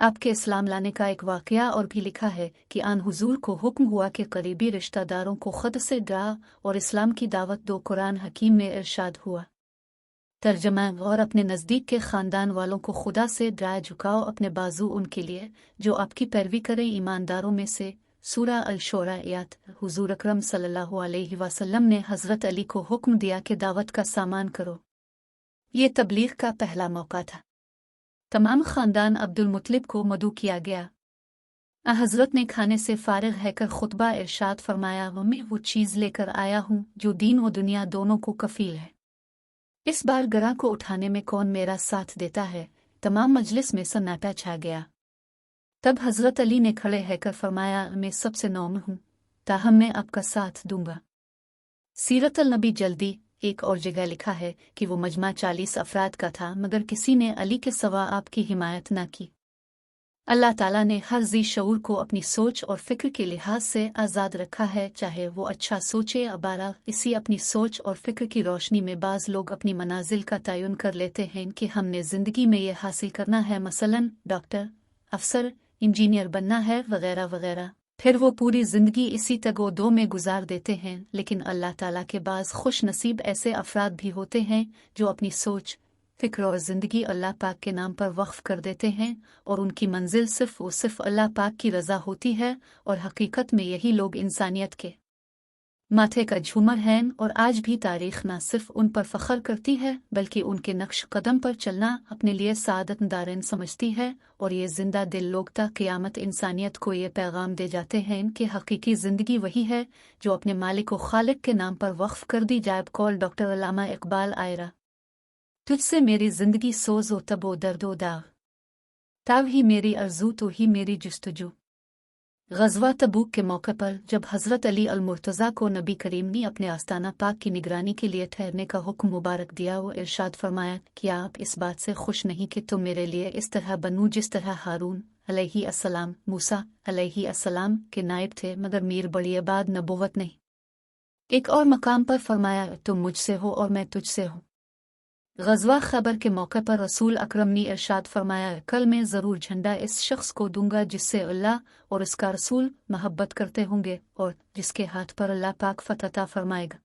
आपके इस्लाम लाने का एक वाक़या और भी लिखा है कि आन हुजूर को हुक्म हुआ कि करीबी रिश्तेदारों को खुद से डरा और इस्लाम की दावत दो। कुरान हकीम में इरशाद हुआ। तर्जमा और अपने नज़दीक के ख़ानदान वालों को खुदा से डराए, झुकाओ अपने बाजू उनके लिए जो आपकी पैरवी करें ईमानदारों में से। सूरा अल-शोरा आयत। हुजूर अकरम सल्लल्लाहु अलैहि वसल्लम ने हज़रत अली को हुक्म दिया कि दावत का सामान करो। ये तबलीग का पहला मौका था। तमाम ख़ानदान अब्दुल मुत्तलिब को मदऊ किया गया। हज़रत ने खाने से फारिग हैकर खुतबा इरशाद फरमाया, मैं वो चीज़ लेकर आया हूँ जो दीन व दुनिया दोनों को कफ़ील है। इस बार गरा को उठाने में कौन मेरा साथ देता है? तमाम मजलिस में सन्नाटा छा गया। तब हज़रत अली ने खड़े हैकर फरमाया, मैं सबसे नौम हूँ, ताहम मैं आपका साथ दूंगा। सीरत अल नबी जल्दी। एक और जगह लिखा है कि वो मजमा 40 अफराद का था, मगर किसी ने अली के सवा आपकी हिमायत न की। अल्लाह ताला ने हर ज़ी शऊर को अपनी सोच और फ़िक्र के लिहाज से आज़ाद रखा है, चाहे वो अच्छा सोचे या बुरा। इसी अपनी सोच और फ़िक्र की रोशनी में बाज़ लोग अपनी मनाजिल का तयन कर लेते हैं कि हमने ज़िंदगी में ये हासिल करना है, मसलन डॉक्टर, अफसर, इंजीनियर बनना है वगैरह वगैरह। फिर वो पूरी ज़िंदगी इसी तगो-दो में गुजार देते हैं। लेकिन अल्लाह ताला के बाज़ खुश नसीब ऐसे अफराद भी होते हैं जो अपनी सोच, फ़िक्र और ज़िंदगी अल्लाह पाक के नाम पर वक्फ़ कर देते हैं और उनकी मंजिल सिर्फ़ अल्लाह पाक की रज़ा होती है। और हकीकत में यही लोग इंसानियत के माथे का झूमर हैं। और आज भी तारीख़ न सिर्फ उन पर फ़ख्र करती है बल्कि उनके नक्श कदम पर चलना अपने लिए सादत दारन समझती है। और ये जिंदा दिल लोग ता क़यामत इंसानियत को ये पैगाम दे जाते हैं कि हकीकी ज़िंदगी वही है जो अपने मालिक व खालिक के नाम पर वक्फ़ कर दी जाए। कौल डॉक्टर अल्लामा इकबाल आयरा। तुझसे मेरी ज़िंदगी सोज़ व तबो दर्दो दाग, ताव ही मेरी अर्जू तो ही मेरी जुस्तजू। ग़ज़वा तबूक के मौके पर जब हज़रत अली अल-मुर्तज़ा को नबी करीम ने अपने आस्ताना पाक की निगरानी के लिए ठहरने का हुक्म मुबारक दिया, वो इरशाद फरमाया कि आप इस बात से खुश नहीं कि तुम मेरे लिए इस तरह बनूं जिस तरह हारून अलैहि अस्सलाम, मूसा अलैहि अस्सलाम के नायब थे, मगर मीर बड़ी बाद नबूवत नहीं। एक और मकाम पर फरमाया, तुम मुझसे हो और मैं तुझसे हूँ। ग़ज़वा ख़ैबर के मौके पर रसूल अकरम ने इरशाद फरमाया, कल मैं ज़रूर झंडा इस शख्स को दूंगा जिससे अल्लाह और उसका रसूल मोहब्बत करते होंगे और जिसके हाथ पर अल्लाह पाक फ़तह अता फरमाएगा।